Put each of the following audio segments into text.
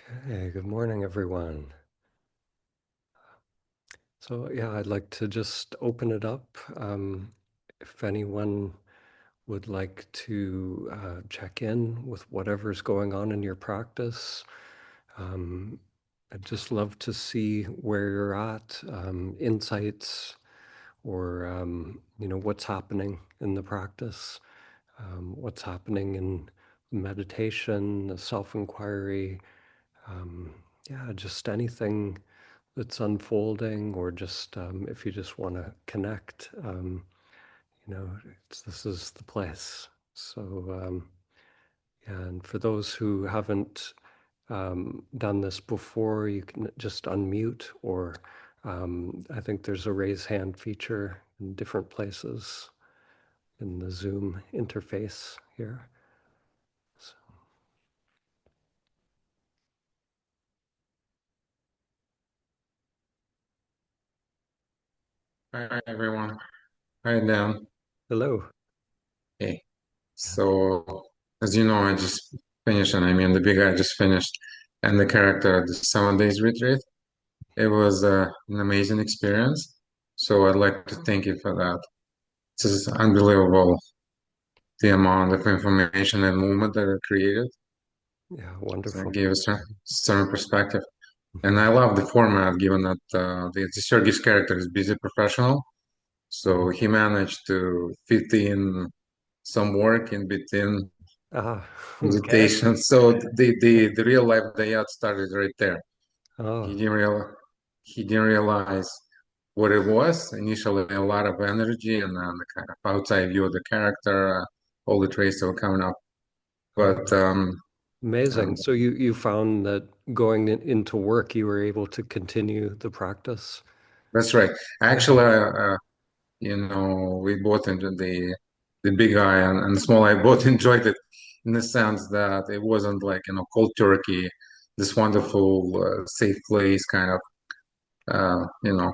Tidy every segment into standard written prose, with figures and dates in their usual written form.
Okay, good morning, everyone. So, yeah, I'd like to just open it up. If anyone would like to check in with whatever's going on in your practice, um, I'd just love to see where you're at, insights, or what's happening in the practice, what's happening in meditation, self-inquiry, um, yeah, just anything that's unfolding, or just if you just want to connect, this is the place. So, yeah, and for those who haven't done this before, you can just unmute, or I think there's a raise hand feature in different places in the Zoom interface here. So, Hi everyone. Hi Dan. hello. Hey. Yeah. So as you know, I just finished, and I mean the big guy just finished, and the character the 7 days retreat. It was an amazing experience. So I'd like to thank you for that. This is unbelievable the amount of information and movement that it created. Yeah, So it wonderful. gave us a certain perspective. And Mhm. I love the format given that the Sergey's character is busy professional. So Mhm. he managed to fit in some work in between Ah, okay. meditation. So the real life Dyad started right there. He Oh, didn't real he didn't realize what it was. Initially, a lot of energy and then the kind of outside view of the character, all the traits that were coming up. oh. But Amazing. um, So you found that going into work, you were able to continue the practice? that's right. Actually, Mhm. we both enjoyed the big eye and the small eye both enjoyed it in the sense that it wasn't like cold turkey, this wonderful safe place kind of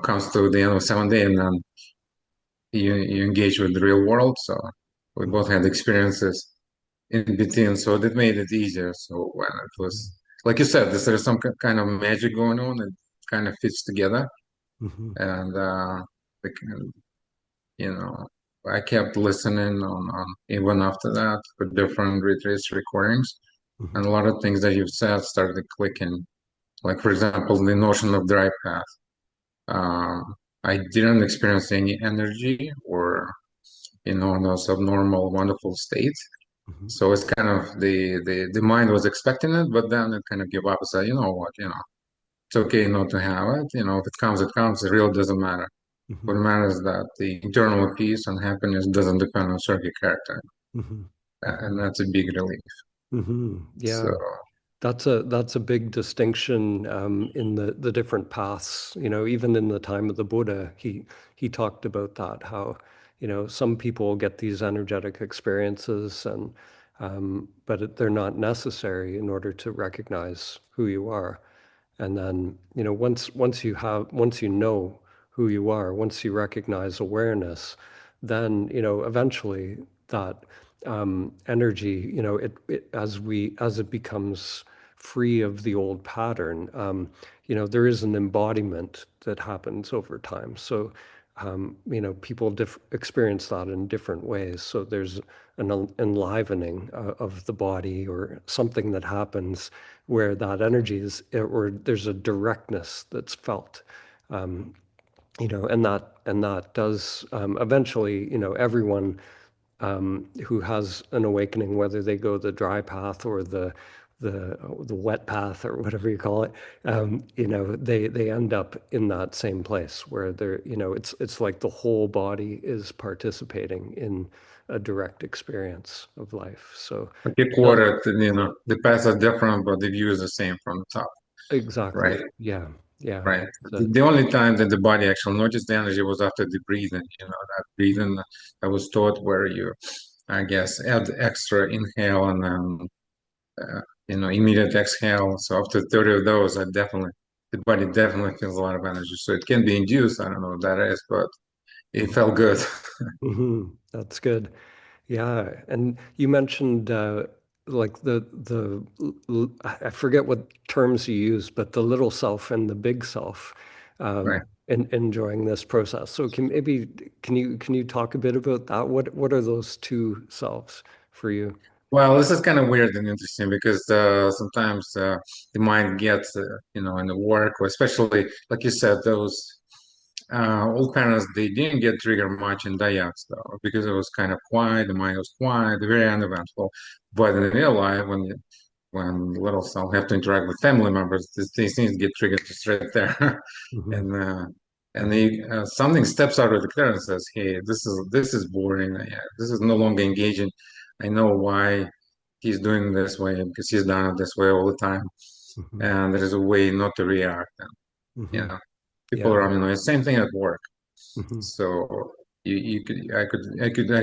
comes to the end of 7 day and then you engage with the real world. So we both Mhm. had experiences in between, so that made it easier. So when it Mhm. was, like you said, there's some kind of magic going on. It kind of fits together, Mhm. and the, you know, I kept listening on even after that for different retreats recordings, and Mhm. a lot of things that you've said started clicking. Like for example, the notion of dry path. Um, I didn't experience any energy or those abnormal, wonderful states. Mhm. So it's kind of the mind was expecting it, but then it kind of gave up and said, you know what, it's okay not to have it. If it comes, it comes. It really doesn't matter. What Mhm. matters is that the internal peace and happiness doesn't depend on circuit character, Mhm. and that's a big relief. Mhm. So Yeah. That's a big distinction in the different paths. Even in the time of the Buddha, he talked about that, how some people get these energetic experiences, and but they're not necessary in order to recognize who you are. And then once you know who you are, once you recognize awareness, then eventually that energy, as it becomes free of the old pattern, there is an embodiment that happens over time. So people experience that in different ways. So there's an enlivening of the body, or something that happens where that energy is, or there's a directness that's felt. And that does eventually, everyone who has an awakening, whether they go the dry path or the wet path, or whatever you call it, they end up in that same place where they're, it's like the whole body is participating in a direct experience of life. So like a it does. quarter, the paths are different, but the view is the same from the top, Exactly. right? Yeah. Yeah. Right. So, The only time that the body actually noticed the energy was after the breathing, that breathing I was taught where you, I guess, add extra inhale and then, immediate exhale. So after 30 of those, the body definitely feels a lot of energy. So it can be induced. I don't know what that is, but it felt good. that's good. Yeah. And you mentioned like I forget what terms you use, but the little self and the big self, Right. enjoying this process. So can you talk a bit about that? What are those two selves for you? Well, this is kind of weird and interesting because sometimes the mind gets, in the work, or especially, like you said, those old parents, they didn't get triggered much in Dyads, though, because it was kind of quiet, the mind was quiet, very uneventful. But in real life, when little self have to interact with family members, these things get triggered just right there. Hmm. And Hmm. something steps out of the clear and says, "Hey, this is boring. This is no longer engaging. I know why he's doing this way because he's done it this way all the time, Hmm. and there is a way not to react." And Hmm. you know, people Yeah. around me know the same thing at work. Hmm. So I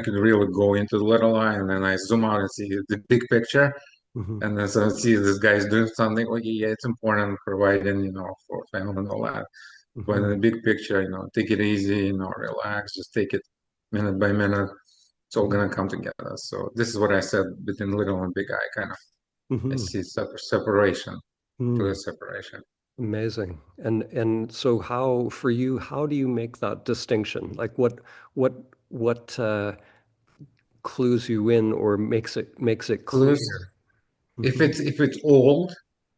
could really go into the little eye, and then I zoom out and see the big picture, Hmm. and then so I see this guy's doing something. Well, yeah, it's important providing, for family and all that. But in Hmm. the big picture, take it easy, relax, just take it minute by minute. It's all Hmm. gonna come together. So this is what I said between little and big eye, kind of. I Hmm. see separation, clear Hmm. separation. Amazing. And so how for you, how do you make that distinction? Like what what clues you in or makes it Clues. clear? If Hmm. it's old,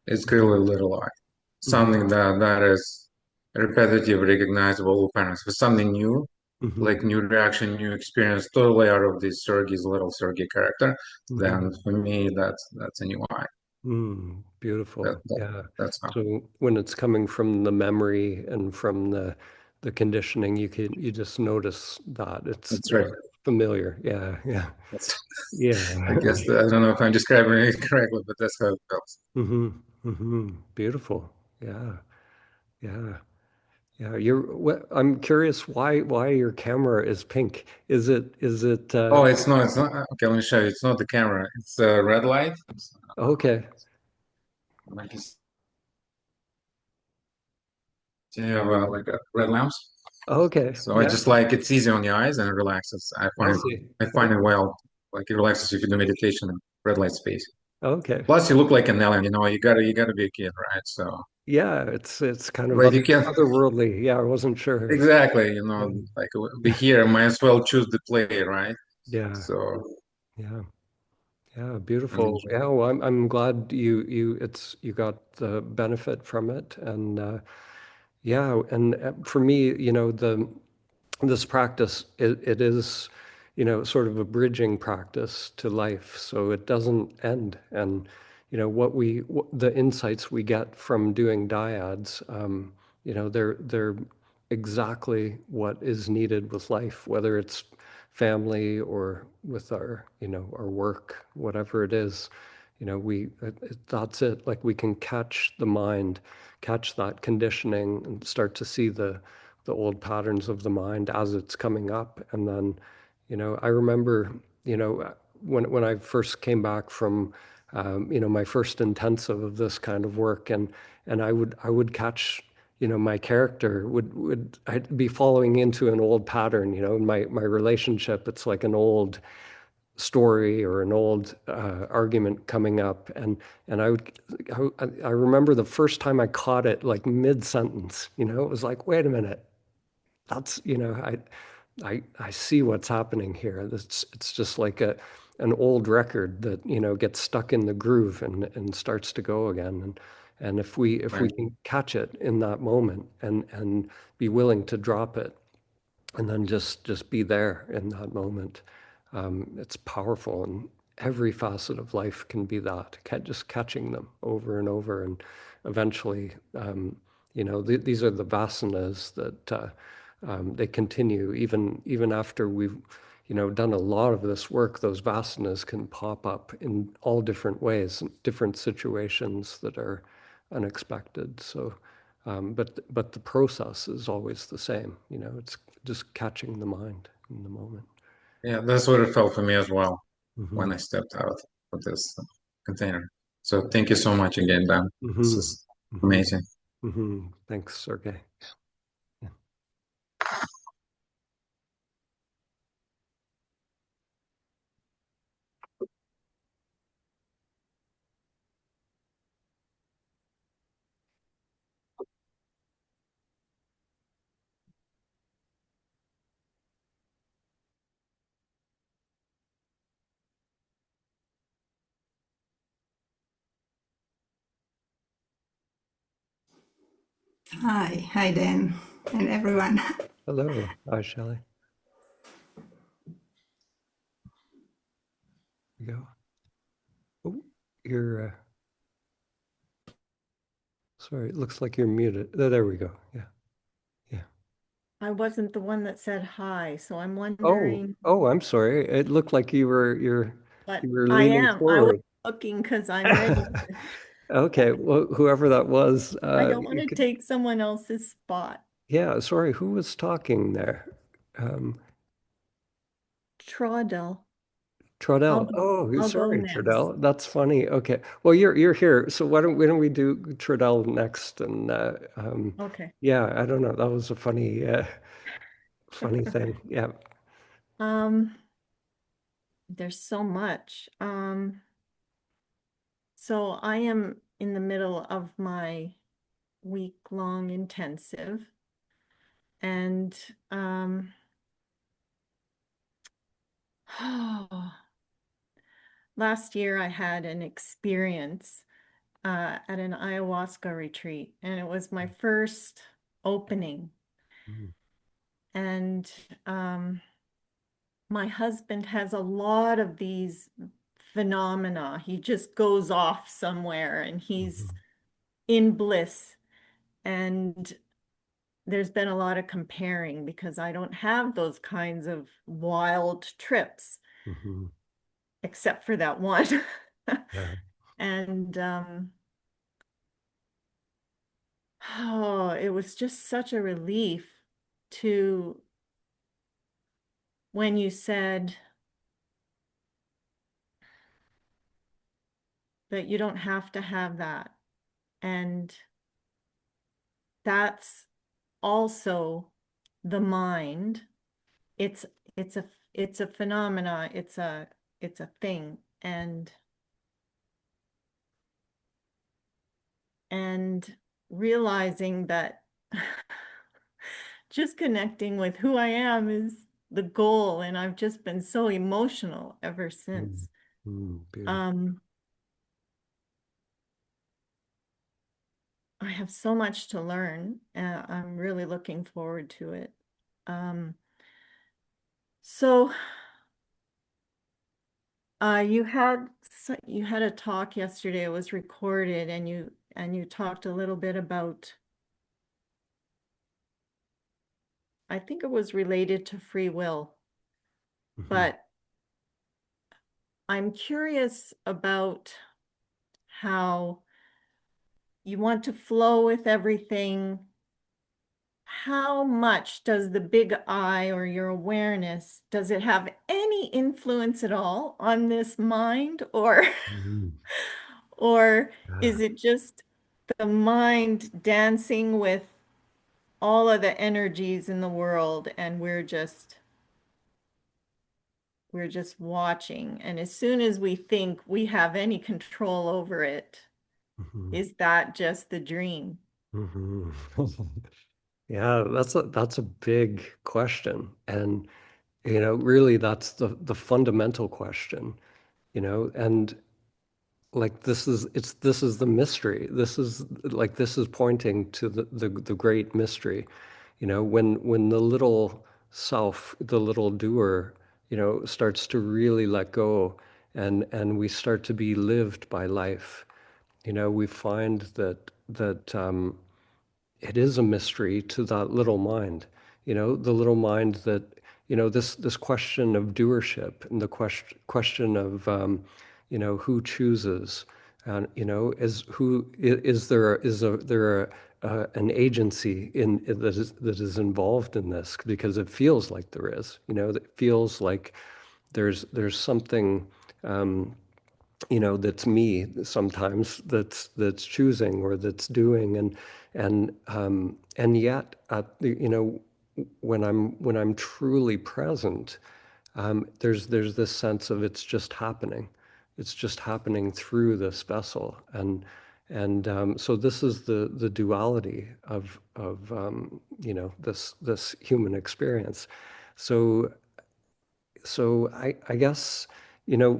it's Hmm. clearly little eye. Hmm. Something that is repetitive, recognizable patterns. For something new, Hmm. like new reaction, new experience, totally out of this Sergey's little Sergey character, then Hmm. for me that's a new eye. Mm, That, beautiful. that Yeah. that's how. So when it's coming from the memory and from the conditioning, you just notice that it's That's right. familiar. Yeah. Yeah. That's, I Yeah. guess I don't know if I'm describing it correctly, but that's how it feels. Hmm. Hmm. Beautiful. Yeah. Yeah. Yeah. I'm curious why your camera is pink. Oh, it's not. Okay, let me show you. It's not the camera. It's a red light. okay. Like you have like a red lamps. Okay. So I Yeah. just like it's easy on the eyes and it relaxes. I I find see. I find it well. Like it relaxes if you do meditation in red light space. Okay. Plus, you look like an alien. You gotta be a kid, right? So, Yeah, it's kind of but you can otherworldly. Yeah, I wasn't sure if exactly. yeah. Like we here, might as well choose the play, right? Yeah. So, Yeah. Yeah, I mean, beautiful. Yeah, well, I'm glad you got the benefit from it, and yeah, and for me, this practice it is, sort of a bridging practice to life, so it doesn't end. And the insights we get from doing dyads, they're exactly what is needed with life, whether it's family or with our work, whatever it is. That's it. Like we can catch the mind, catch that conditioning, and start to see the old patterns of the mind as it's coming up. And then, I remember, when I first came back from, my first intensive of this kind of work, and I would catch, my character I'd be following into an old pattern, in my relationship. It's like an old story or an old argument coming up, and I remember the first time I caught it, like mid-sentence, it was like, wait a minute, that's I see what's happening here. It's just like an old record that gets stuck in the groove and starts to go again. And if we right. can catch it in that moment and be willing to drop it and then just be there in that moment, it's powerful. And every facet of life can be that. Just catching them over and over, and eventually, these are the vasanas that they continue even after we've done a lot of this work. Those vasanas can pop up in all different ways, different situations that are unexpected. So, but the process is always the same. It's just catching the mind in the moment. Yeah, that's what it felt for me as well when Hmm. I stepped out of this container. So thank you so much again, Dan. This Hmm. is Hmm. amazing. Hmm. Thanks, Sergey. Yeah. Hi, Dan, and everyone. Hello. Hi, Shelley. You go. Oh, you're, sorry, it looks like you're muted. There we go. Yeah, yeah. I wasn't the one that said hi, so I'm Oh, wondering, oh, I'm sorry. It looked like but you were I leaning am. I was forward. looking because I'm ready. Okay, well, whoever that was, I don't want you to could, take someone else's spot. yeah, sorry, who was talking there? Traudel. I'll Trudell. go, Oh, I'll go sorry, next. Trudell. That's funny. Okay. Well, you're here. So why don't we do Trudell next? And Okay. yeah, I don't know. That was a funny thing. Yeah. Um, there's so much. So I am in the middle of my week-long intensive, and last year I had an experience at an ayahuasca retreat, and it was my first opening. Mm, And my husband has a lot of these phenomena. He just goes off somewhere and he's mhm, in bliss. And there's been a lot of comparing because I don't have those kinds of wild trips, mhm. except for that one. Yeah. And oh, it was just such a relief to when you said that you don't have to have that. And that's also the mind. It's it's a it's a phenomena, it's a thing. And realizing that just connecting with who I am is the goal. And I've just been so emotional ever Mm, since. beautiful. Um, I have so much to learn. I'm really looking forward to it. Um, so you had a talk yesterday. It was recorded, and you talked a little bit about, I think it was related to free will, Mhm, but I'm curious about how you want to flow with everything. How much does the big I or your awareness, does it have any influence at all on this mind, or mhm. or Yeah. is it just the mind dancing with all of the energies in the world, and we're just watching, and as soon as we think we have any control over it, Mhm, is that just the dream? mhm. Yeah, that's a big question. And really that's the fundamental question, and like this is the mystery. This is pointing to the great mystery. When the little self, the little doer, starts to really let go, and we start to be lived by life. We find that it is a mystery to that little mind, the little mind that, this question of doership and the question of, who chooses, and, is there an agency that is involved in this, because it feels like there is, that feels like there's something, that's me sometimes, that's choosing or that's doing, and yet when I'm truly present, there's this sense of it's just happening through this vessel, and so this is the duality of this human experience. So I guess,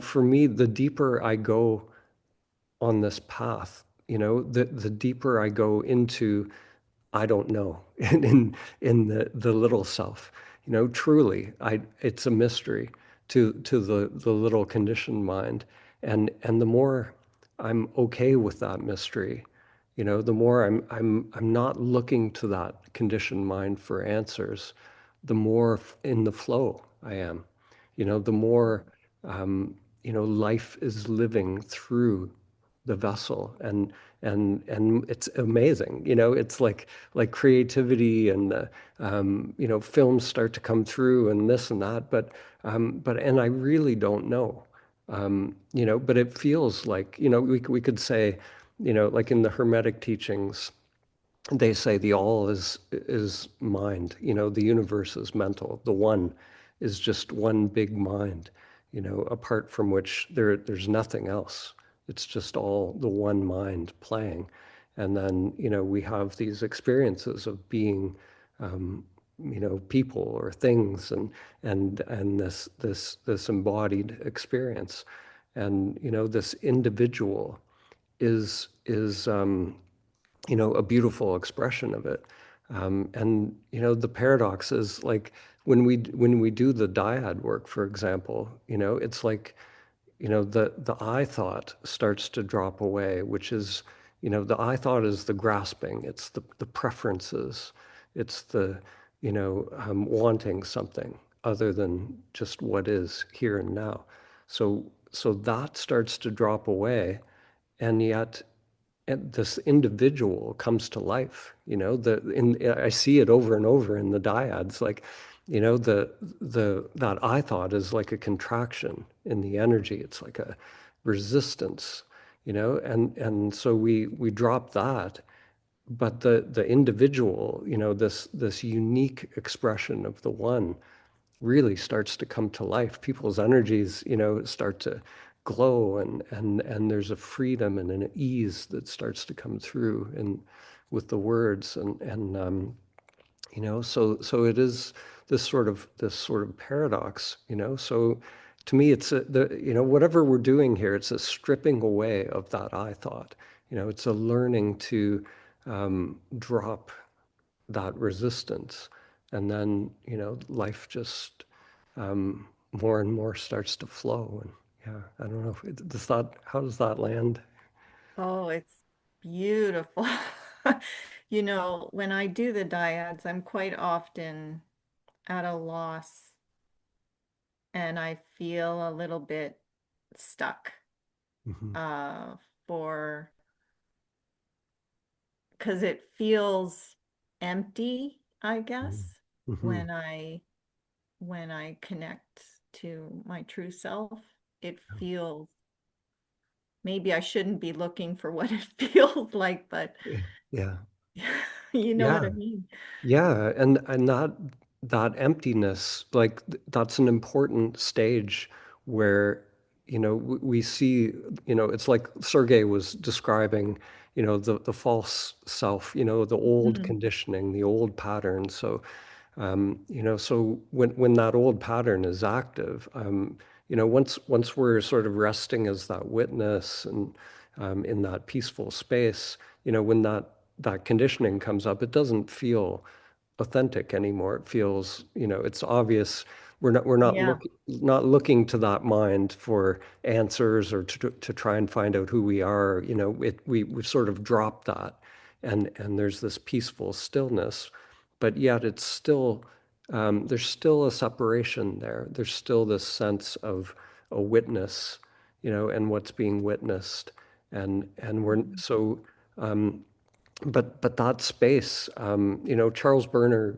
for me, the deeper I go on this path, the deeper I go into I don't know in the little self. Truly, it's a mystery to the little conditioned mind. And the more I'm okay with that mystery, the more I'm not looking to that conditioned mind for answers, the more in the flow I am. The more life is living through the vessel, and it's amazing. It's like creativity, and films start to come through and this and that, but and I really don't know. But it feels like, we could say, like in the Hermetic teachings, they say the all is mind. The universe is mental. The one is just one big mind, apart from which there's nothing else. It's just all the one mind playing. And then, we have these experiences of being, people or things, and this embodied experience. And, this individual is a beautiful expression of it. And the paradox is, like, when we do the dyad work, for example, it's like, the I thought starts to drop away, which is, the I thought is the grasping, it's the preferences, it's the, wanting something other than just what is here and now. So that starts to drop away, and yet this individual comes to life. I see it over and over in the dyads, like, that I thought is like a contraction in the energy. It's like a resistance, and so we drop that, but the individual, this unique expression of the one really starts to come to life. People's energies, start to glow, and there's a freedom and an ease that starts to come through and with the words, and so it is this sort of paradox. So to me, it's whatever we're doing here, it's a stripping away of that I thought. It's a learning to drop that resistance, and then life just more and more starts to flow. And yeah, I don't know if does that, how does that land? Oh, it's beautiful. When I do the dyads, I'm quite often at a loss and I feel a little bit stuck Hmm. uh, for because it feels empty, I guess, Hmm. when I connect to my true self. It feels maybe I shouldn't be looking for what it feels like, but Yeah, yeah, you know what yeah, I mean. yeah. And that emptiness, like, that's an important stage where we see, it's like Sergey was describing, the false self, the old Mhm. conditioning, the old pattern. So when that old pattern is active, once we're sort of resting as that witness, and in that peaceful space, when that conditioning comes up, it doesn't feel authentic anymore. It feels, it's obvious. We're not Yeah. looking to that mind for answers, or to try and find out who we are. We've sort of dropped that, and there's this peaceful stillness, but yet it's still, there's still a separation there. There's still this sense of a witness, and what's being witnessed, and we're so. But that space, Charles Berner,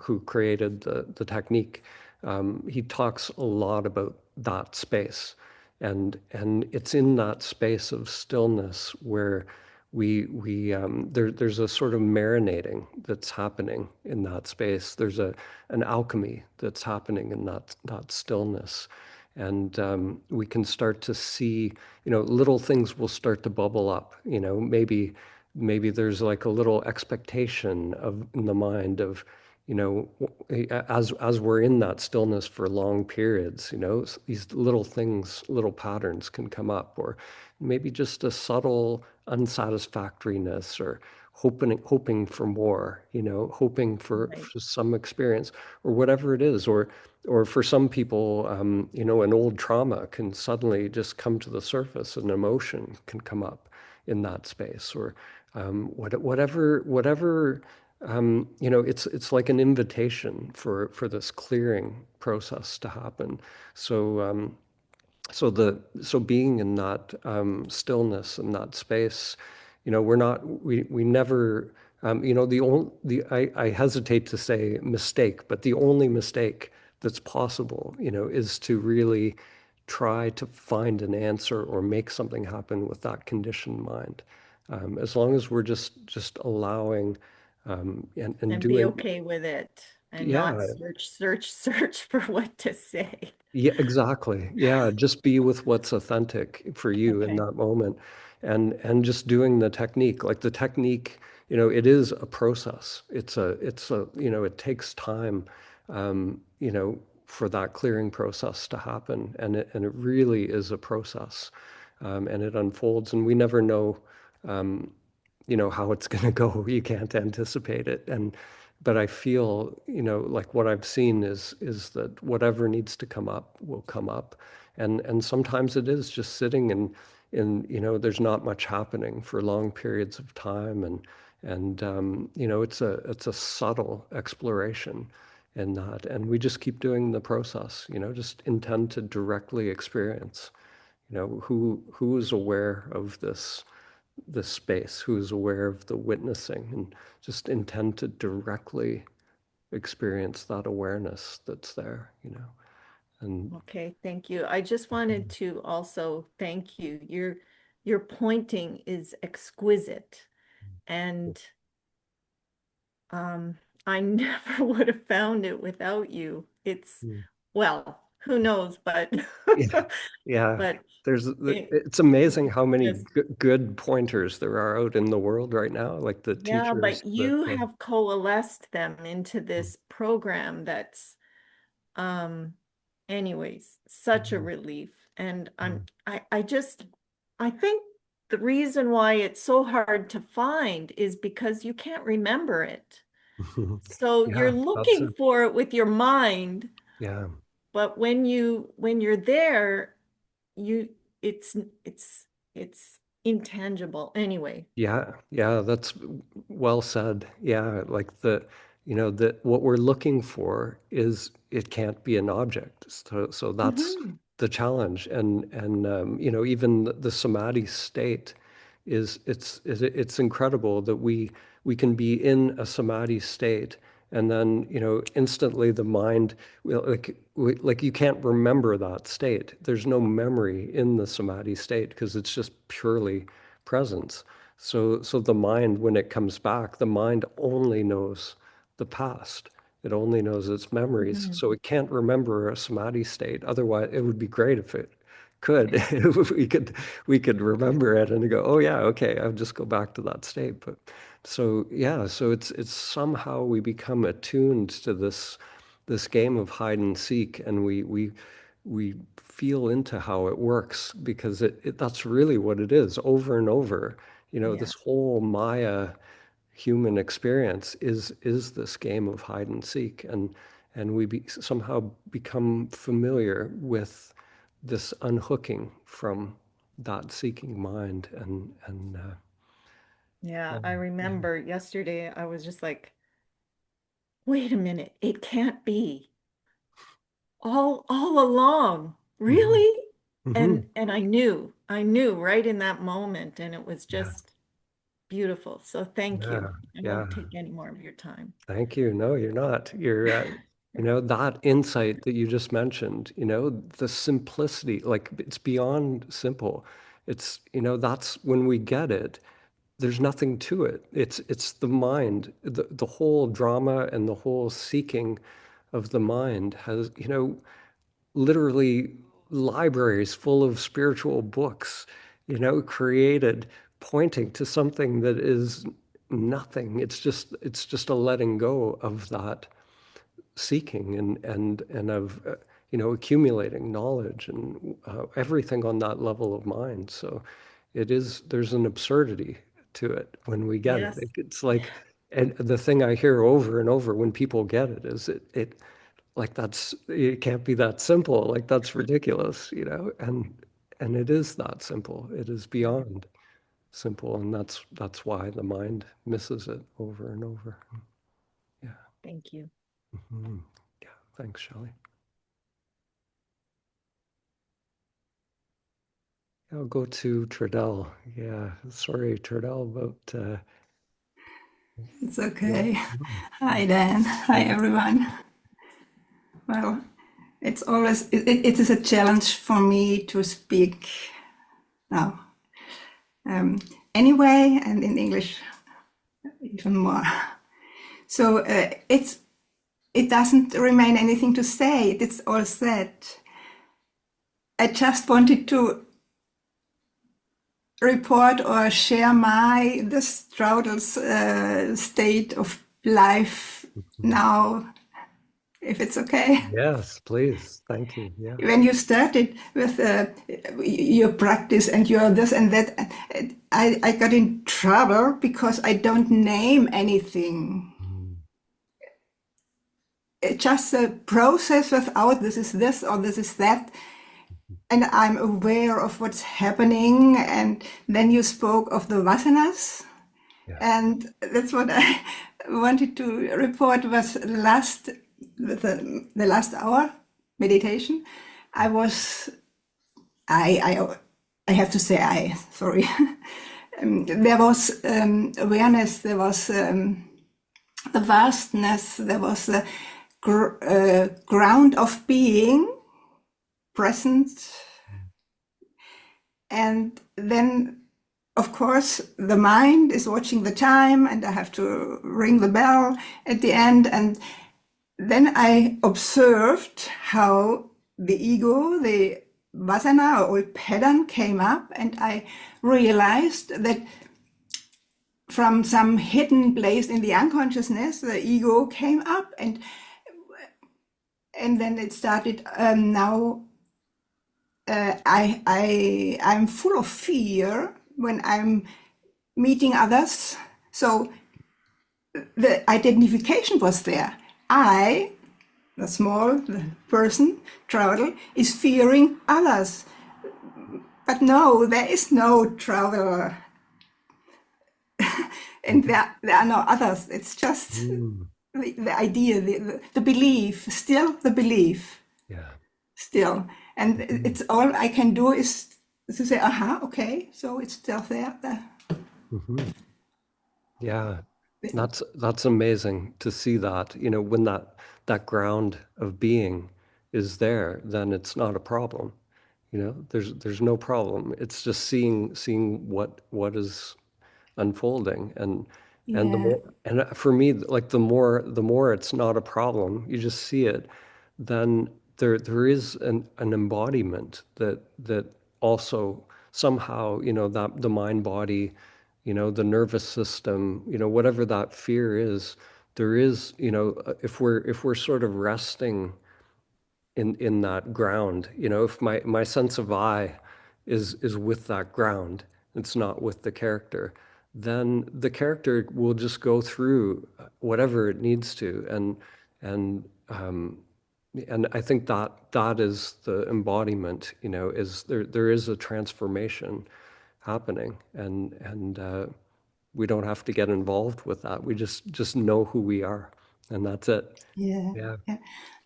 who created the technique, he talks a lot about that space, and it's in that space of stillness where there's a sort of marinating that's happening in that space. There's an alchemy that's happening in that stillness, and we can start to see, little things will start to bubble up. Maybe there's like a little expectation of in the mind of, as we're in that stillness for long periods, these little things, little patterns can come up, or maybe just a subtle unsatisfactoriness, hoping for more, hoping Right. for some experience or whatever it is, or for some people, an old trauma can suddenly just come to the surface, an emotion can come up in that space, or whatever. It's like an invitation for this clearing process to happen. So so being in that stillness and that space, we never, I hesitate to say mistake, but the only mistake that's possible, is to really try to find an answer or make something happen with that conditioned mind. As long as we're just allowing and And be doing, okay with it and not yeah, search for what to say. yeah, exactly. Yeah, just be with what's authentic for you in Okay. that moment, and just doing the technique. Like the technique, it is a process. It's a it takes time, for that clearing process to happen, and it really is a process, and it unfolds, and we never know. Um, how it's going to go. You can't anticipate it. But I feel, like what I've seen is that whatever needs to come up will come up. And sometimes it is just sitting in, there's not much happening for long periods of time. And it's a subtle exploration in that. And we just keep doing the process, just intend to directly experience, who is aware of this space, who's aware of the witnessing, and just intend to directly experience that awareness that's there, and Okay, thank you. I just wanted to also thank you. Your pointing is exquisite, and um, I never would have found it without you. It's, mm, well, who knows, but yeah, yeah. but it, It's amazing it's how many just, good pointers there are out in the world right now, like the yeah, teachers but that you have coalesced them into this program that's anyways, such a Mhm, relief. And mhm, I think the reason why it's so hard to find is because you can't remember it. mhm. So you're Yeah, that's looking it. for it with your mind, Yeah. but when you're there, you it's it's it's intangible anyway. Yeah, yeah, that's well said. Yeah, like that what we're looking for is it can't be an object. So that's Mhm. the challenge. And even the samadhi state it's incredible that we can be in a samadhi state, and then instantly the mind like you can't remember that state. There's no memory in the samadhi state because it's just purely presence. So the mind, when it comes back, the mind only knows the past. It only knows its memories. Mhm. So it can't remember a samadhi state. Otherwise, it would be great if it could. we could we could remember it and go, oh yeah, okay, I'll just go back to that state. But so yeah, so it's somehow we become attuned to this game of hide and seek, and we feel into how it works because that's really what it is over and over. Yeah. This whole Maya human experience is this game of hide and seek, and somehow become familiar with this unhooking from that seeking mind, and Yeah, oh, I yeah. remember yesterday I was just like, wait a minute, it can't be. All along, Mhm. really? Mhm. And I knew right in that moment, and it was Yeah, just beautiful. So thank yeah, you. I yeah. won't take any more of your time. Thank you. No, you're not. That insight that you just mentioned, the simplicity, like it's beyond simple. That's when we get it, there's nothing to it. It's the mind, the whole drama and the whole seeking of the mind has, literally libraries full of spiritual books, created pointing to something that is nothing. It's just a letting go of that seeking and of accumulating knowledge and everything on that level of mind. So there's an absurdity to it when we get Yes. it. It's like, and the thing I hear over and over when people get it is it like it can't be that simple. Like that's ridiculous, and it is that simple. It is beyond simple, and that's why the mind misses it over and over. Yeah. Thank you. Mhm. Yeah. Thanks, Shelley. I'll go to Tredell. Yeah. Sorry, Tredell, about It's okay. Hi, Dan. Hi, everyone. Well, it's always, it is a challenge for me to speak now. Anyway, and in English even more. So it doesn't remain anything to say. It's all said. I just wanted to report or share the struggles state of life now, if it's okay. Yes, please. Thank you. Yeah. When you started with your practice and your this and that, I got in trouble because I don't name anything. It's just a process without this is this or this is that. And I'm aware of what's happening. And then you spoke of the vasanas. Yeah. And that's what I wanted to report was the last hour meditation. I have to say, sorry. There was awareness, there was the vastness, there was the ground of being present. And then, of course, the mind is watching the time and I have to ring the bell at the end. And then I observed how the ego, the vasana or pattern came up, and I realized that from some hidden place in the unconsciousness, the ego came up, and then it started. Now I'm full of fear when I'm meeting others. So the identification was there. The small person, traveler, is fearing others. But no, there is no traveler. And there are no others. It's just the idea, the belief, still the belief. Yeah. Still. And it's all I can do is to say, okay, so it's still there. Yeah. That's amazing to see that, when that ground of being is there, then it's not a problem. There's no problem. It's just seeing what is unfolding, and the more, and for me, like the more it's not a problem, you just see it, then there is an embodiment that also somehow, that the mind body, the nervous system, whatever that fear is, there is, if we're sort of resting in that ground, if my sense of I is with that ground, it's not with the character, then the character will just go through whatever it needs to, and I think that is the embodiment, is there is a transformation happening, and we don't have to get involved with that. We just know who we are, and that's it. Yeah.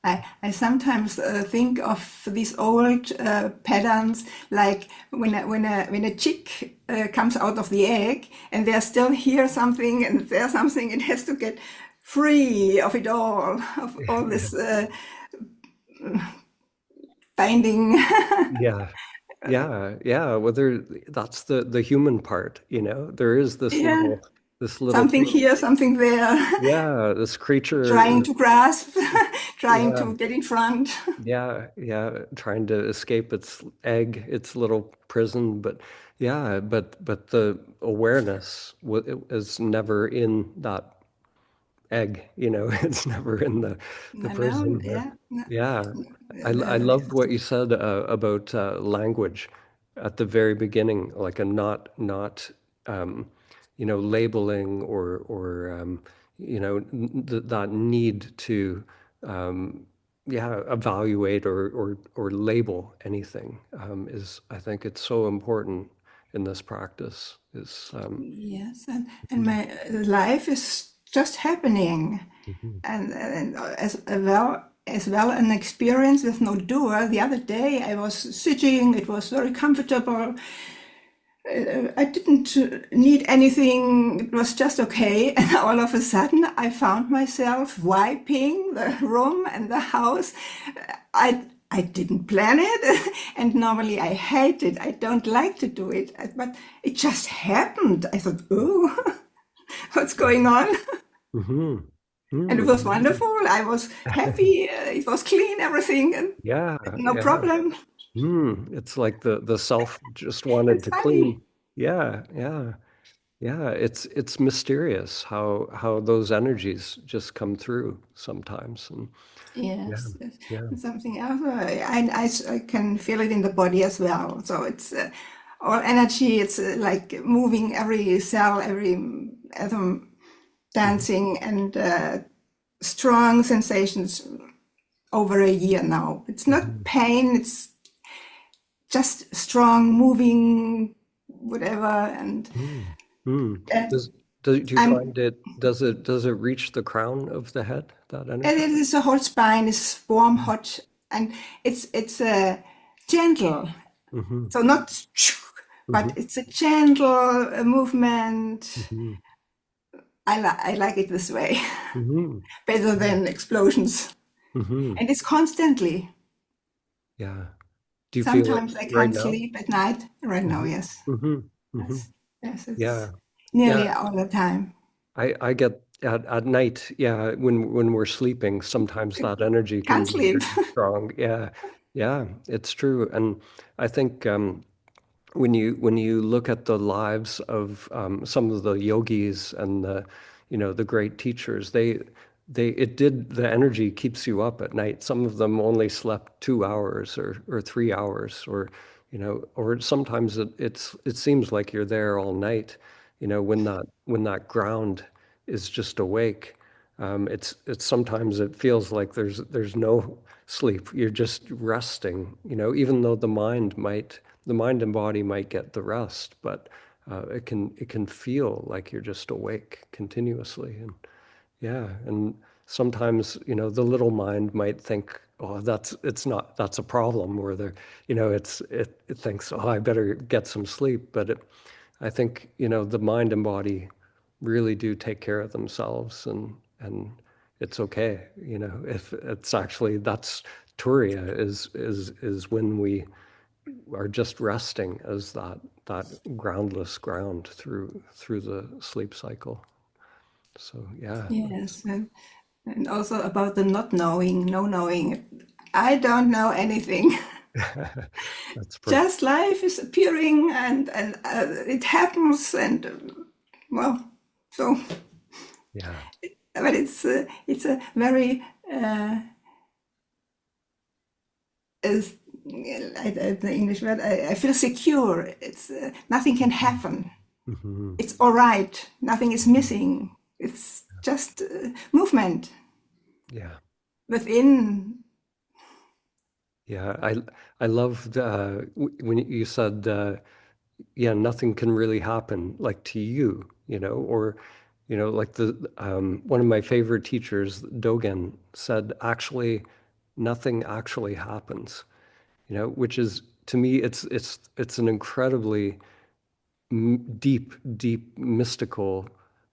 I sometimes think of these old patterns, like when a chick comes out of the egg, and there's still here something, and there's something, it has to get free of it all, of all this binding. Yeah. Well, that's the human part, there is this little something here, something there. Yeah, this creature trying to grasp, trying to get in front. Yeah, trying to escape its egg, its little prison. But the awareness is never in that egg, it's never in the prison. I loved what you said about language at the very beginning, like a not labeling or that need to evaluate or label anything is, I think it's so important in this practice. Is Yes, and my life is just happening, Mhm. and as well an experience with no doer. The other day I was sitting; it was very comfortable. I didn't need anything. It was just okay. And all of a sudden, I found myself wiping the room and the house. I didn't plan it, and normally I hate it. I don't like to do it, but it just happened. I thought, oh, what's going on? Mhm. And it was wonderful. I was happy. It was clean, everything, and Yeah, no yeah. problem. It's like the self just wanted It's to clean. funny. Yeah, yeah, yeah. It's mysterious how those energies just come through sometimes. And yeah, Yes, yeah. and something else. I can feel it in the body as well. So it's all energy. It's like moving every cell, every atom, Mhm. dancing, and strong sensations over a year now. It's not Mhm. pain. It's just strong, moving, whatever. And Mm. Mm. uh, Do you I'm. find does it reach the crown of the head, that And energy? it is the whole spine is warm, hot, and it's gentle. Mm-hmm. So not, but Mm-hmm. it's a gentle movement. Mm-hmm. I like it this way, Mm-hmm. better Yeah. than explosions. Mm-hmm. And it's constantly. Yeah. Do you feel it Sometimes I right can't now? sleep at night. Right now, Mm-hmm. yes. Mm-hmm. Mm-hmm. Yes, yes, Yeah. it's Yeah. nearly all the time. I get at night, yeah, when we're sleeping, sometimes that energy can Can't be sleep. very strong. Yeah. Yeah, it's true. And I think when you look at the lives of some of the yogis and the great teachers, the energy keeps you up at night. Some of them only slept 2 hours or 3 hours, or sometimes it seems like you're there all night, when that ground is just awake. It's sometimes it feels like there's no sleep. You're just resting, even though the mind and body might get the rest, but it can feel like you're just awake continuously. And yeah, and sometimes, the little mind might think, oh, that's a problem, or it thinks, oh, I better get some sleep. But I think, the mind and body really do take care of themselves, and it's okay. If it's actually, that's Turiya is when we are just resting as that groundless ground through the sleep cycle. So yeah, Yes, and also about the not knowing, no knowing. I don't know anything. that's perfect. Just life is appearing, and it happens, and well, so Yeah. but it's a very is the English word. I feel secure. It's nothing can happen. Hmm. It's all right. Nothing is missing. It's just movement Yeah. within. Yeah. I loved when you said, yeah, nothing can really happen like to you, or like the one of my favorite teachers, Dogen, said, actually, nothing actually happens. Which is, to me, it's an incredibly deep, deep mystical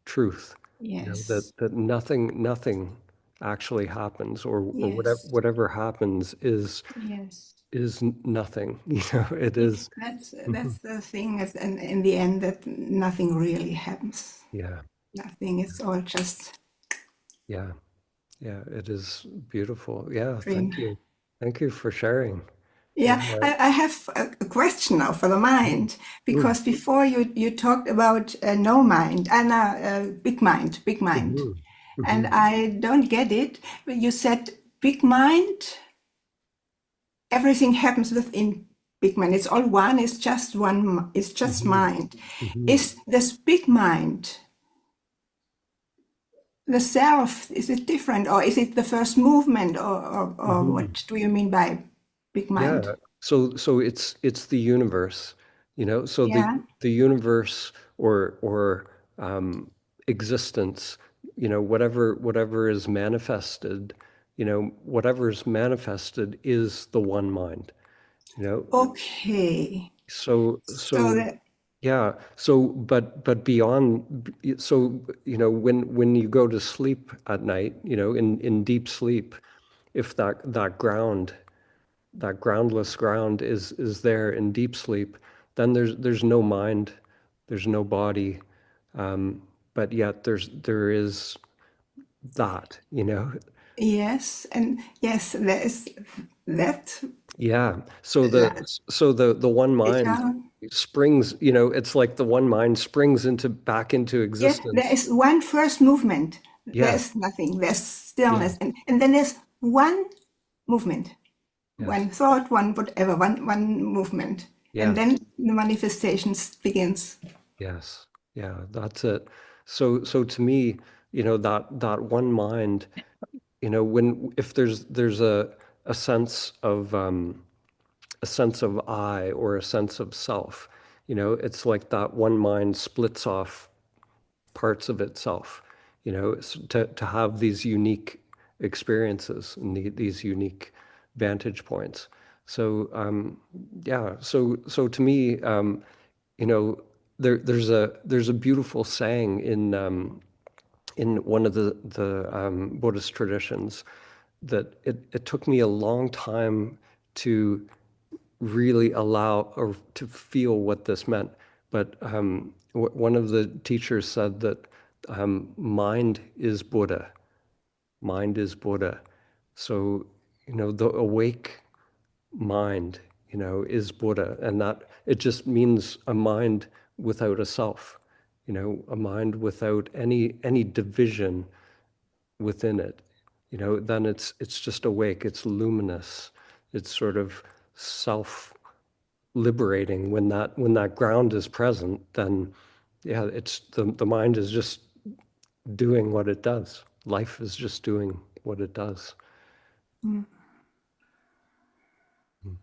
truth. Yes, That nothing actually happens, or whatever yes, whatever happens yes. is nothing. It Yeah, is. that's the thing, and in the end, that nothing really happens. Yeah, Nothing. It's all just yeah, yeah. It is beautiful. Yeah, dream. thank you for sharing. Yeah. Yeah, I have a question now for the Mm, mind, mm, because before you talked about no mind and big mind, mhm, and mhm. I don't get it. You said big mind, everything happens within big mind. It's all one. It's just one. It's just mind. Mhm. Is this big mind the self? Is it different, or is it the first movement, or Mhm. what do you mean by big mind? Yeah. So it's the universe, you know. So Yeah. the universe or existence, you know, whatever is manifested, you know, whatever is manifested is the one mind, you know. Okay. So So so that, yeah. So but beyond, so you know, when you go to sleep at night, you know, in deep sleep, if that groundless ground is there in deep sleep, then there's no mind, there's no body, um, but yet there is that, you know. yes, and yes, there is that. Yeah. So that the one mind yeah. springs, you know, it's like the one mind springs into back into Yeah, there existence. is one first movement. Yes. There's nothing. There's Yeah. stillness, and then there's one movement, Yes. one thought, one whatever, one movement, and Yes. then the manifestations begins. Yes. Yeah. That's it. So to me, you know, that one mind, you know, when if there's a sense of a sense of I or a sense of self, you know, it's like that one mind splits off parts of itself, you know, to have these unique experiences and these unique vantage points. So yeah, so to me, you know, there's a beautiful saying in one of the Buddhist traditions that it took me a long time to really allow or to feel what this meant. But one of the teachers said that mind is Buddha. Mind is Buddha. So, you know, the awake mind, you know, is Buddha. And that it just means a mind without a self, you know, a mind without any division within it. You know, then it's just awake, it's luminous, it's sort of self liberating. When that ground is present, then yeah, it's the mind is just doing what it does. Life is just doing what it does. Mm. Mm.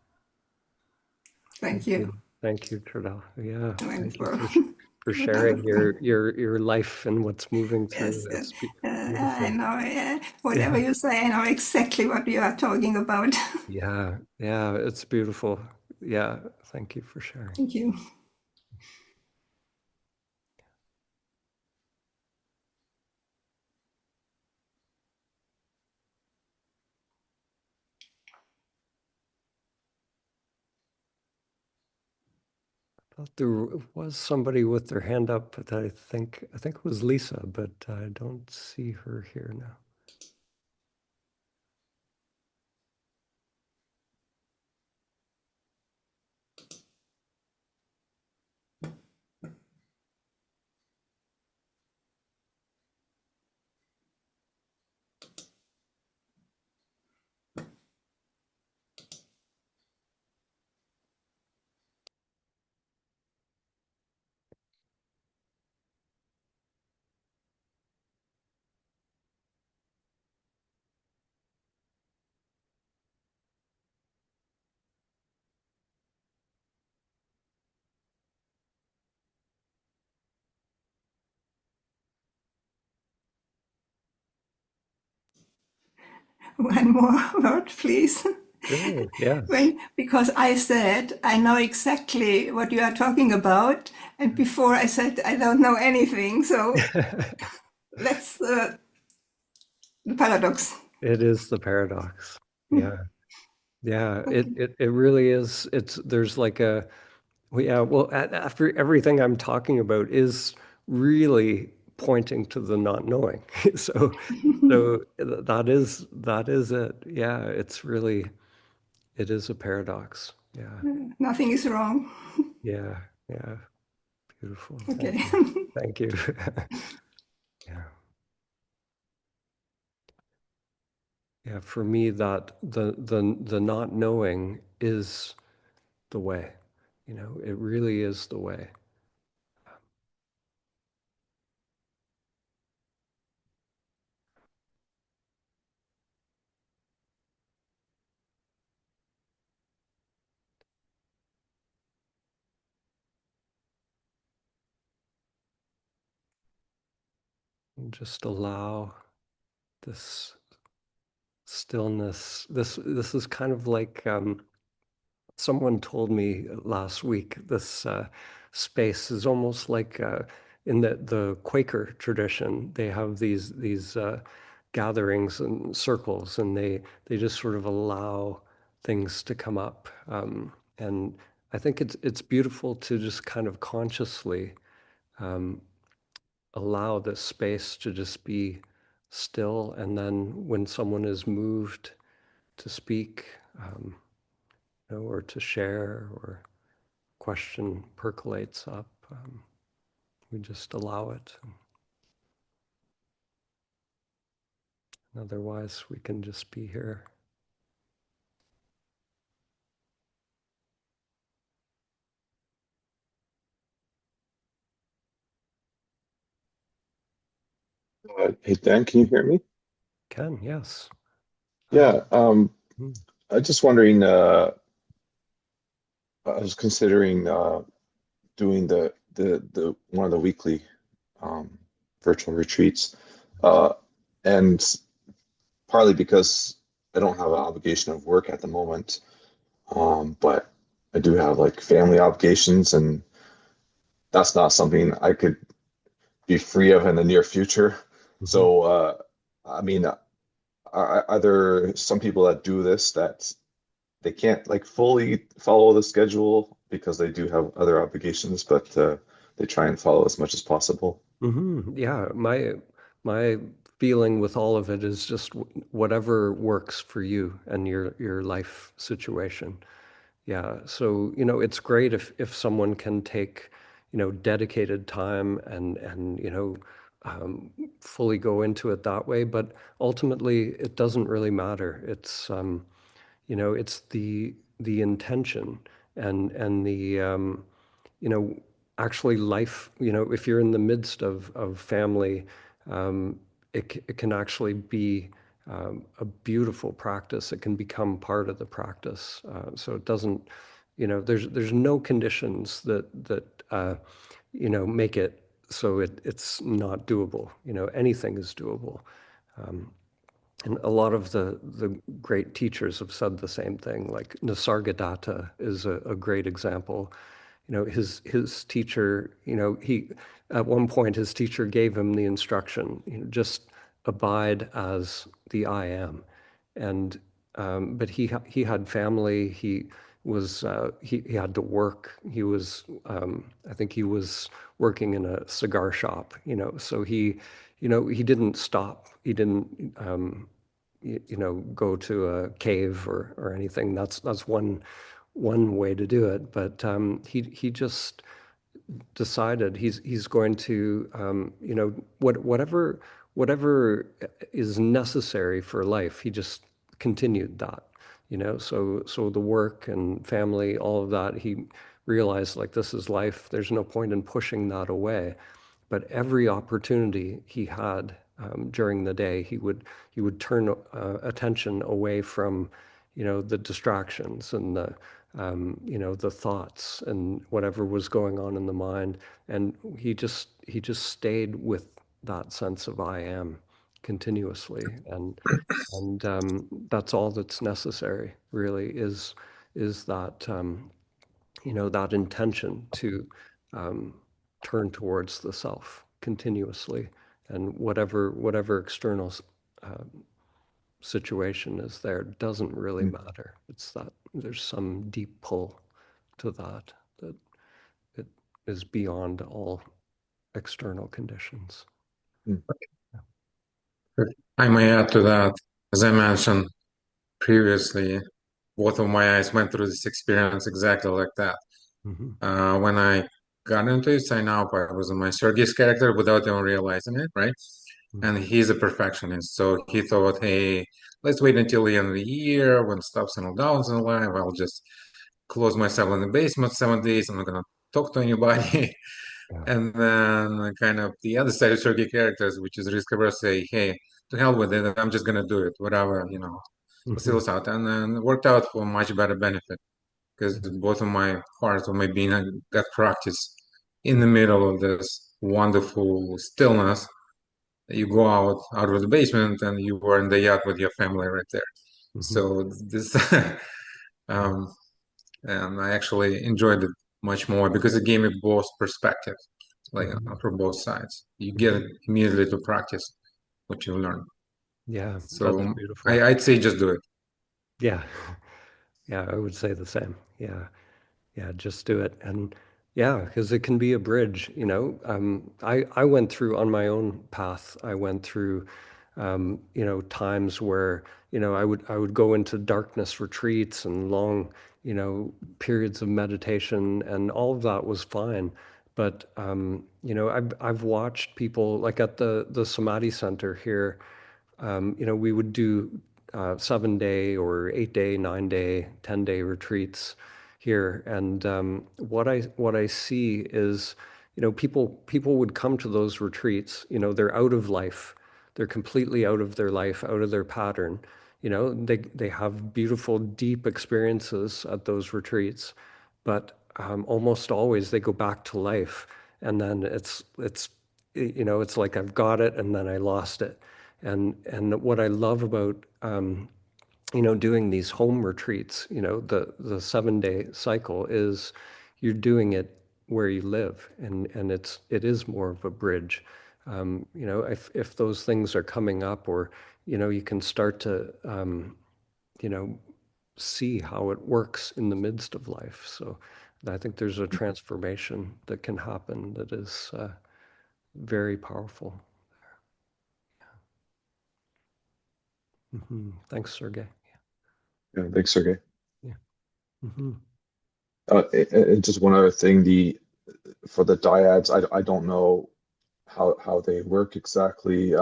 Thank Thank you. you. Thank you, Trudel. Yeah, thank you Wonderful. for sharing Wonderful. your life and what's moving through. Yes, It's I beautiful. know. Yeah. Whatever Yeah, you say, I know exactly what you are talking about. yeah, yeah, it's beautiful. Yeah, thank you for sharing. Thank you. Thought there was somebody with their hand up that I think it was Lisa, but I don't see her here now. One more word, please. Sure. Yes. Because I said I know exactly what you are talking about, and before I said I don't know anything. So that's the paradox. It is the paradox. Hmm. Yeah. Yeah. Okay. It really is. There's like a, well, yeah, well, after everything I'm talking about is really pointing to the not knowing. So, that is it. Yeah. It's really, it is a paradox. Yeah. Nothing is wrong. Yeah. Yeah. Beautiful. Thank Okay. you. Thank you. Yeah. Yeah. For me, that the not knowing is the way. You know, it really is the way. And just allow this stillness. This is kind of like someone told me last week. This space is almost like in the Quaker tradition. They have these gatherings and circles, and they just sort of allow things to come up. And I think it's beautiful to just kind of consciously um, allow this space to just be still, and then when someone is moved to speak, you know, or to share, or question percolates up, we just allow it. And otherwise, we can just be here. Hey Dan, can you hear me? Can, yes. Yeah, Hmm. I'm just wondering, I was considering doing the one of the weekly um, virtual retreats, uh, and partly because I don't have an obligation of work at the moment, but I do have like family obligations, and that's not something I could be free of in the near future. Mhm. So, I mean, are there some people that do this that they can't like fully follow the schedule because they do have other obligations, but they try and follow as much as possible? Yeah, my feeling with all of it is just whatever works for you and your life situation. Yeah, so you know, it's great if someone can take, you know, dedicated time and you know, fully go into it that way. But ultimately, it doesn't really matter. It's you know, it's the intention and the you know, actually life, you know, if you're in the midst of family, it can actually be a beautiful practice. It can become part of the practice. So it doesn't, you know, there's no conditions that you know, make it so it's not doable. You know, anything is doable. And a lot of the great teachers have said the same thing. Like Nisargadatta is a great example. You know, his teacher, you know, he at one point his teacher gave him the instruction, you know, just abide as the I am. And but he had family. He had to work. He was I think he was working in a cigar shop. You know, so he, you know, he didn't stop. He didn't you know, go to a cave or anything. That's one way to do it. But he just decided he's going to you know, whatever is necessary for life. He just continued that, you know. So the work and family, all of that, he realized like this is life. There's no point in pushing that away. But every opportunity he had during the day, he would turn attention away from, you know, the distractions and the you know, the thoughts and whatever was going on in the mind, and he just stayed with that sense of I am continuously, and that's all that's necessary really is that you know, that intention to um, turn towards the self continuously, and whatever external uh, situation is there doesn't really matter. It's that there's some deep pull to that it is beyond all external conditions. Mm. I may add to that, as I mentioned previously, both of my eyes went through this experience exactly like that. Mm-hmm. When I got into it, sign up, I was in my Sergei's character without even realizing it, right? Mm-hmm. And he's a perfectionist, so he thought, hey, let's wait until the end of the year when stuff settles down in life. I'll just close myself in the basement 7 days. I'm not gonna talk to anybody. Yeah. And then kind of the other side of Sergey characters, which is risk averse, say, hey, to hell with it, I'm just gonna do it, whatever, feels out. And then it worked out for much better benefit because both of my parts of my being got practice in the middle of this wonderful stillness. You go out of the basement and you are in the yacht with your family right there. So this, and I actually enjoyed it much more because it gave me both perspectives, like from both sides. You get it immediately to practice what you learn. Yeah, that's So beautiful. I'd say just do it. Yeah. Yeah, I would say the same. Yeah. Yeah, just do it. And yeah, because it can be a bridge, I went through on my own path. I went through, times where, I would go into darkness retreats and long, periods of meditation, and all of that was fine. But I've watched people like at the Samadhi Center here. We would do 7-day or 8-day, 9-day, 10-day retreats here, and what I see is, people would come to those retreats. They're out of life, they're completely out of their life, out of their pattern. They have beautiful, deep experiences at those retreats, but almost always they go back to life, and then it's like I've got it, and then I lost it. And what I love about doing these home retreats, the 7-day cycle is you're doing it where you live, and it is more of a bridge. If those things are coming up, or you can start to you know see how it works in the midst of life. So I think there's a transformation that can happen that is very powerful. Thanks, Sergey. Yeah, thanks, Sergey. Yeah. Hmm. And just one other thing, for the dyads, I don't know how they work exactly.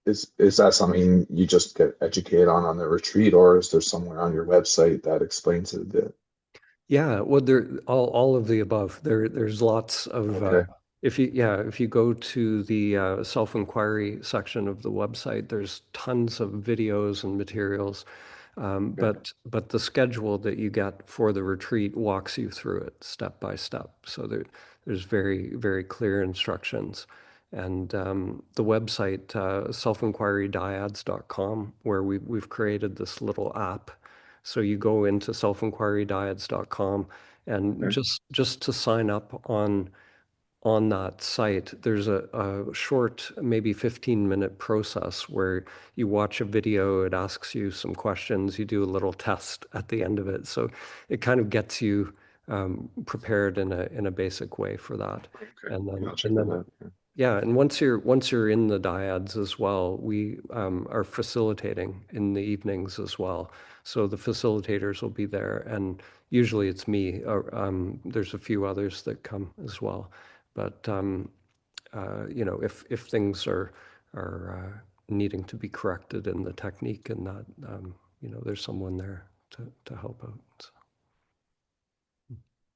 Is that something you just get educated on the retreat, or is there somewhere on your website that explains it a bit? Yeah, well, there all of the above. There's lots of Okay. if you go to the self-inquiry section of the website, there's tons of videos and materials. But the schedule that you get for the retreat walks you through it step by step. So there's very, very clear instructions. And the website, selfinquirydyads.com, where we've created this little app. So you go into selfinquirydyads.com, and Okay. just to sign up on that site, there's a short, maybe 15-minute process where you watch a video, it asks you some questions, you do a little test at the end of it. So it kind of gets you prepared in a basic way for that. Okay. And then I'll check that out. yeah, and once you're in the dyads as well, we are facilitating in the evenings as well. So the facilitators will be there, and usually it's me. There's a few others that come as well. But if things are needing to be corrected in the technique and that, there's someone there to help out. So.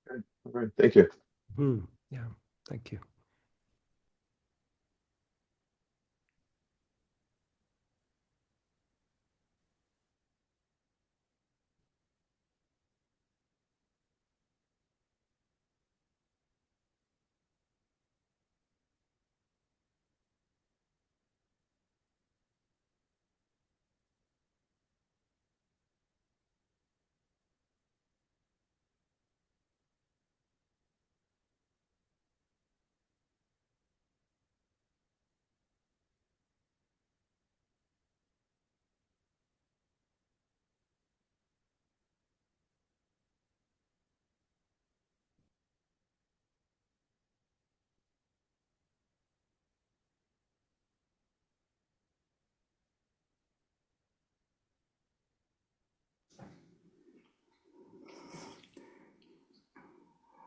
Okay. All right. Thank you. Yeah, thank you.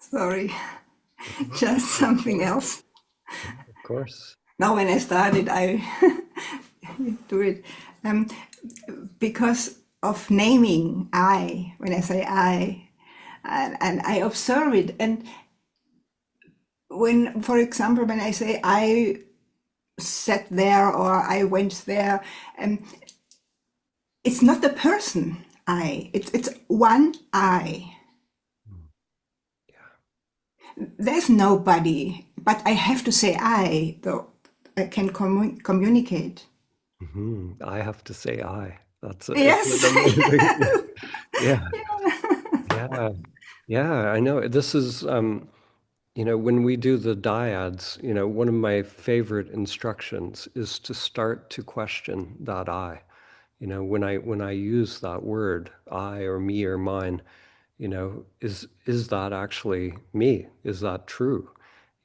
Sorry, just something else. Of course. Now, when I started, I do it because of naming I. When I say I and I observe it. And when, for example, when I say I sat there or I went there, it's not the person I, it's one I. There's nobody, but I have to say I, though I can communicate. I have to say I. That's Yes. it's an amazing. Yeah. Yeah. Yeah. I know. This is, when we do the dyads, one of my favorite instructions is to start to question that I. When I use that word, I or me or mine, is that actually me? Is that true?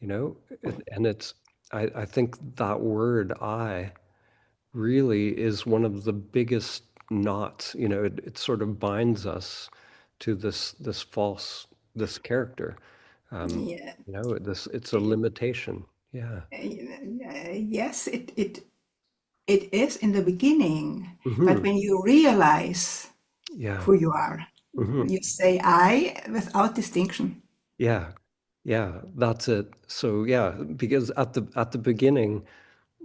And I think that word I really is one of the biggest knots. It sort of binds us to this false, this character. Yeah. It's a limitation. Yeah. Yes, it is in the beginning, but Hmm. when you realize Yeah. who you are, Hmm. you say I without distinction. Yeah. Yeah. That's it. So yeah, because at the beginning,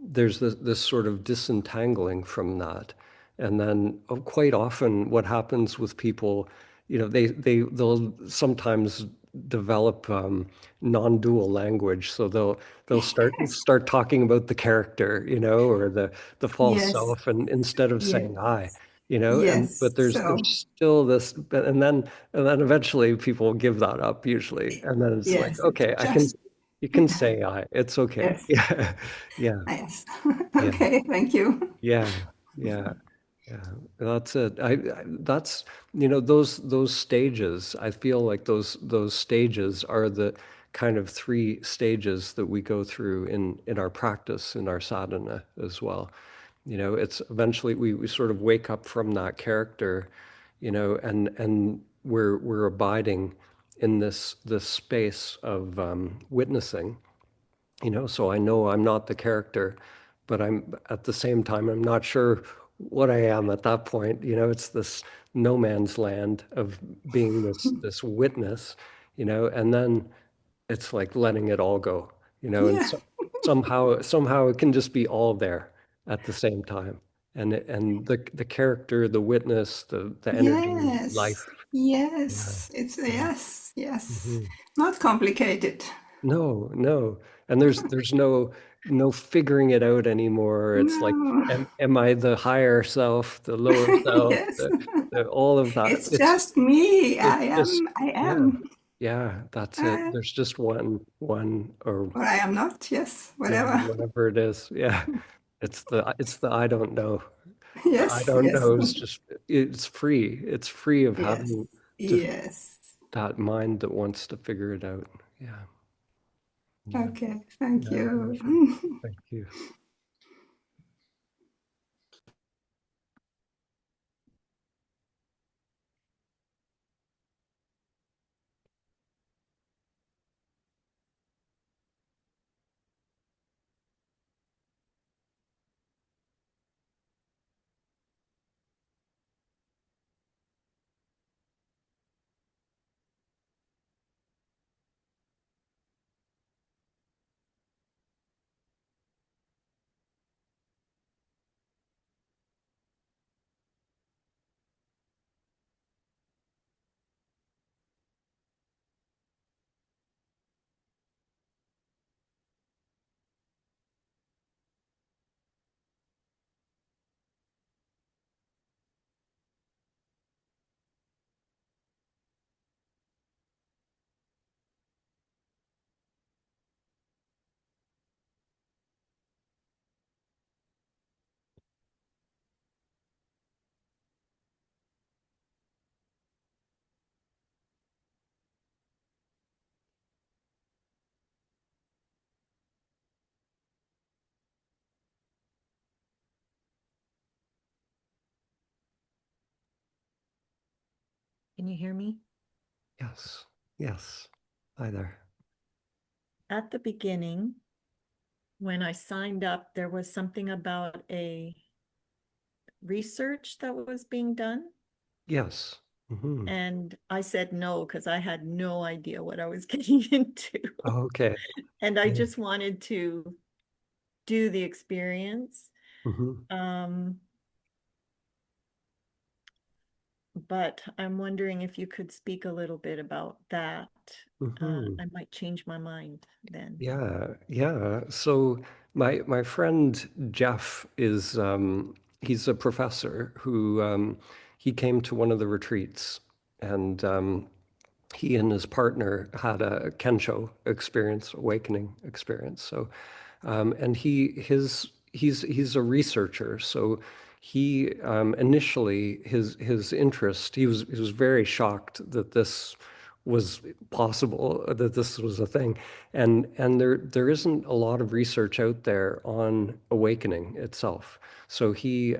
there's this sort of disentangling from that. And then quite often what happens with people, they'll sometimes develop non-dual language. So they'll start talking about the character, or the false Yes, self, and instead of yes, saying I, yes. but there's So, still this, and then eventually people give that up usually. And then it's like, yes, okay, just, you can say I, it's okay. yes, Yeah. Yeah. yes. Yeah. Okay, thank you. Yeah. Yeah. Yeah. That's it. That's, those stages, I feel like those stages are the kind of three stages that we go through in our practice, in our sadhana as well. It's eventually we sort of wake up from that character, and we're abiding in this space of witnessing. So I know I'm not the character, but I'm at the same time, I'm not sure what I am at that point. It's this no man's land of being this witness, and then it's like letting it all go, and Yeah, somehow it can just be all there at the same time. And the character, the witness, the energy, yes, life. Yeah. yes. It's Yeah. yes, yes. Hmm. Not complicated. No, no. And there's no figuring it out anymore. It's like, No, am I the higher self, the lower self, yes. all of that. It's just me. It's just, I yeah, am. yeah, that's it. Uh, There's just one, or or I am not. Yes, yeah, whatever. whatever it is. Yeah. It's the I don't know. The I Yes, don't yes, know is just, it's free. It's free of yes, having to yes. that mind that wants to figure it out. Yeah. Yeah. Okay, thank Yeah. you. Wonderful. Thank you. Can you hear me? Yes. Yes. Hi there. At the beginning, when I signed up, there was something about a research that was being done. Yes. Mhm. And I said no, because I had no idea what I was getting into. Oh, okay. And I Yeah. just wanted to do the experience. Mhm. But I'm wondering if you could speak a little bit about that. Mhm. I might change my mind then. Yeah, yeah. So my friend Jeff is he's a professor who he came to one of the retreats, and he and his partner had a Kensho experience, awakening experience. So, and he's a researcher. So he initially his interest, he was very shocked that this was possible, that this was a thing, and there isn't a lot of research out there on awakening itself. So he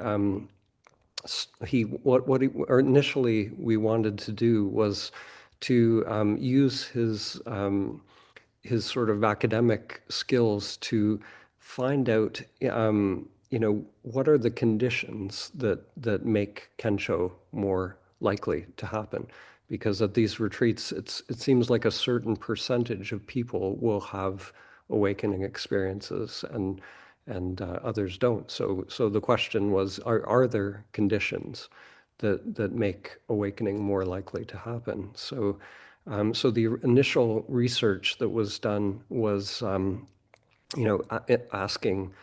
what he, or initially we wanted to do was to use his sort of academic skills to find out, what are the conditions that make Kensho more likely to happen. Because at these retreats, it seems like a certain percentage of people will have awakening experiences, and others don't. So the question was, are there conditions that make awakening more likely to happen? So the initial research that was done was, asking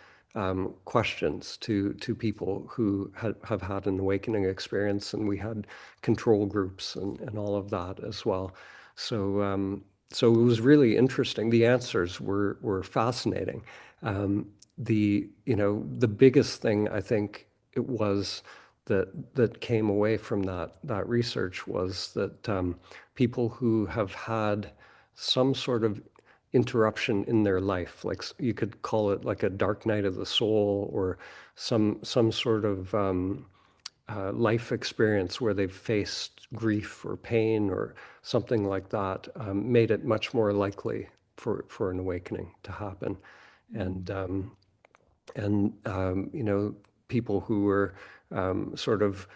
questions to people who have had an awakening experience, and we had control groups and all of that as well. So it was really interesting. The answers were fascinating. The biggest thing I think it was that came away from that research was that people who have had some sort of interruption in their life, like you could call it like a dark night of the soul, or some sort of life experience where they've faced grief or pain or something like that, made it much more likely for an awakening to happen. And people who were sort of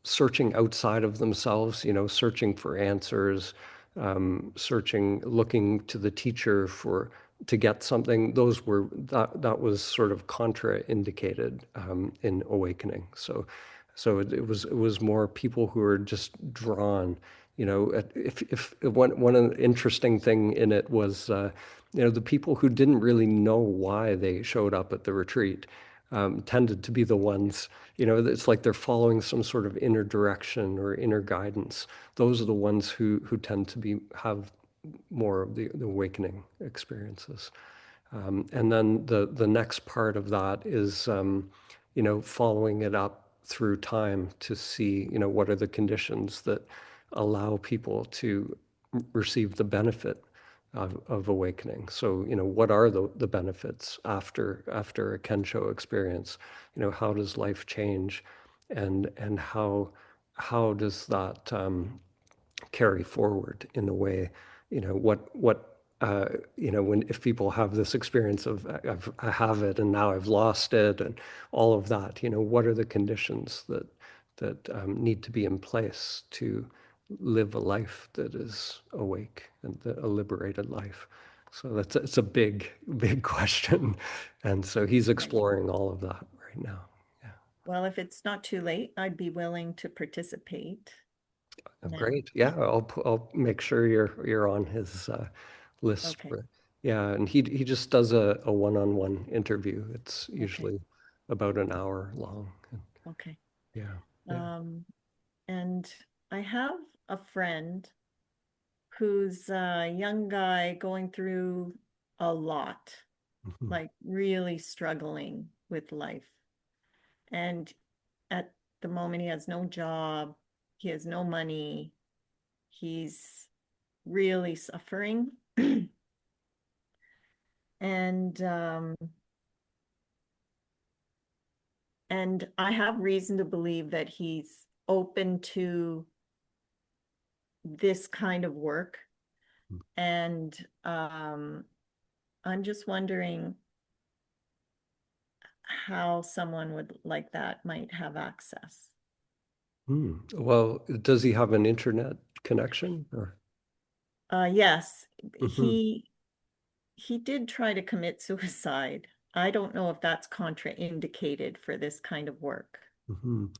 searching outside of themselves, searching for answers, looking to the teacher to get something. That was sort of contraindicated in awakening. So it was more people who are just drawn. If one interesting thing in it was, the people who didn't really know why they showed up at the retreat tended to be the ones, it's like they're following some sort of inner direction or inner guidance. Those are the ones who tend to have more of the awakening experiences. And then the next part of that is, following it up through time to see, what are the conditions that allow people to receive the benefit of awakening. So, what are the benefits after a Kensho experience? How does life change, and how does that carry forward in a way, when if people have this experience of I have it and now I've lost it and all of that, what are the conditions that need to be in place to live a life that is awake and a liberated life? So it's a big, big question, and so he's Right. exploring all of that right now. Yeah. Well, if it's not too late, I'd be willing to participate Oh, now. great. Yeah, I'll make sure you're on his list Okay. for. Yeah, and he just does a one-on-one interview. It's Okay. usually about an hour long. Okay. Yeah, yeah. Um, and I have a friend who's a young guy going through a lot, Mhm. like really struggling with life. And at the moment, he has no job, he has no money, he's really suffering. And and I have reason to believe that he's open to this kind of work. And I'm just wondering how someone would like that might have access. Well, does he have an internet connection or? Yes, Mhm. he did try to commit suicide. I don't know if that's contraindicated for this kind of work. Mhm.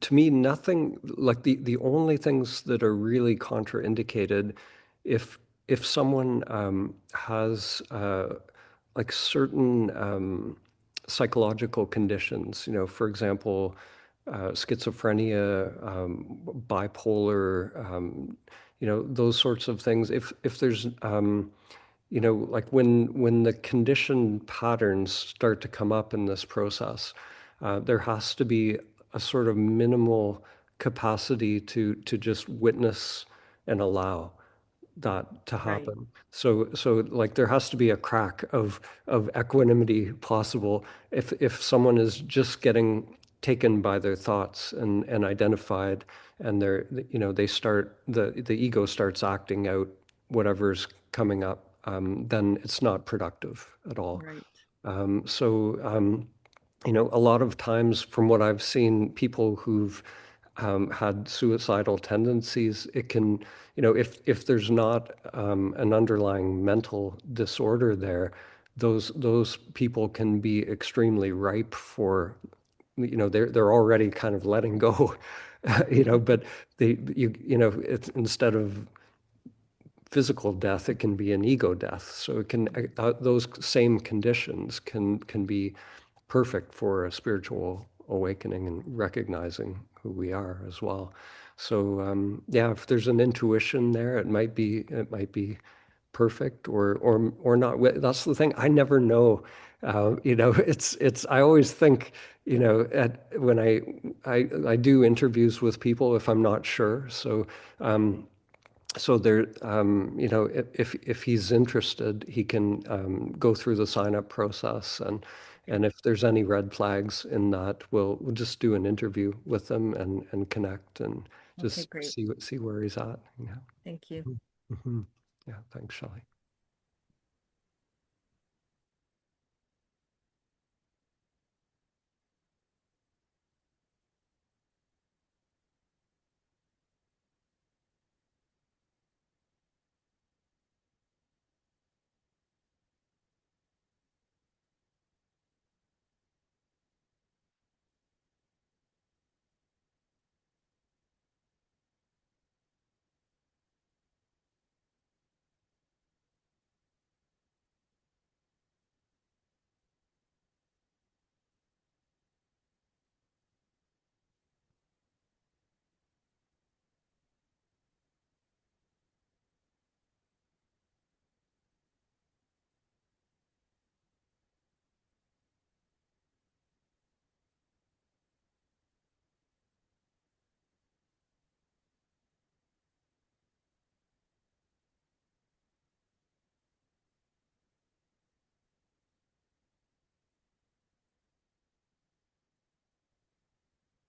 To me, nothing like the only things that are really contraindicated if if someone has like certain psychological conditions, you know, for example, schizophrenia, bipolar, you know, those sorts of things. If there's you know, like when the condition patterns start to come up in this process, there has to be a sort of minimal capacity to just witness and allow that to Right, happen. So like there has to be a crack of equanimity possible if someone is just getting taken by their thoughts and identified and they're you know they start the ego starts acting out whatever's coming up, then it's not productive at all. right. So you know, a lot of times from what I've seen, people who've had suicidal tendencies, it can, you know, if there's not an underlying mental disorder there, those people can be extremely ripe for, you know, they're already kind of letting go, you know, but you know, it's instead of physical death, it can be an ego death. So it can those same conditions can be perfect for a spiritual awakening and recognizing who we are as well. So yeah, if there's an intuition there, it might be perfect or not. That's the thing. I never know. You know, it's. I always think. You know, when I do interviews with people, if I'm not sure. So there, you know, if he's interested, he can go through the sign up process, and if there's any red flags in that, we'll just do an interview with them and connect and Okay, just great. see where he's at. Yeah. Thank you. Hmm. Yeah. Thanks, Shelley.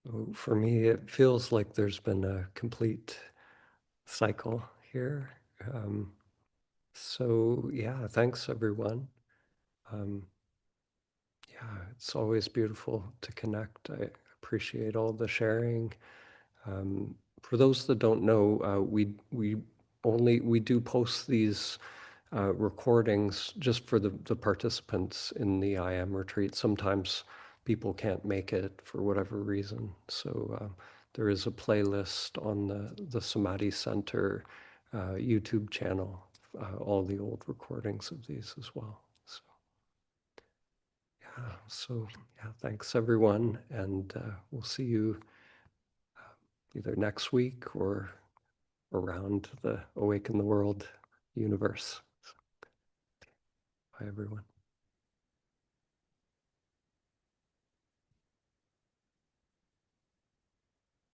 So for me, it feels like there's been a complete cycle here. Um, so yeah, thanks everyone. Um, yeah, it's always beautiful to connect. I appreciate all the sharing. For those that don't know, we do post these recordings just for the participants in the IM retreat. Sometimes people can't make it for whatever reason, so there is a playlist on the Samadhi Center YouTube channel, all the old recordings of these as well. So yeah, thanks everyone, and we'll see you either next week or around the Awaken the World universe. Bye, everyone.